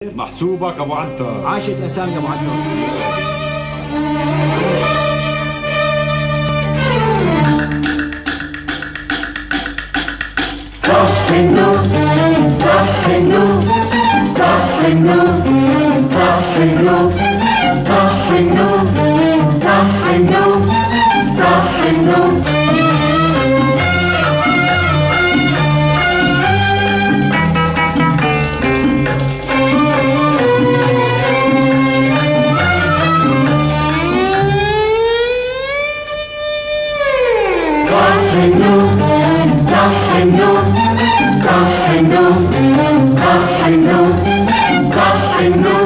محسوبك ابو عنتر. عاشت اسامي ابو عنتر. صح النوم صح النوم صح النوم صح النوم صح النوم صح النوم صح النوم صح النوم صح النوم صح النوم صح النوم صح النوم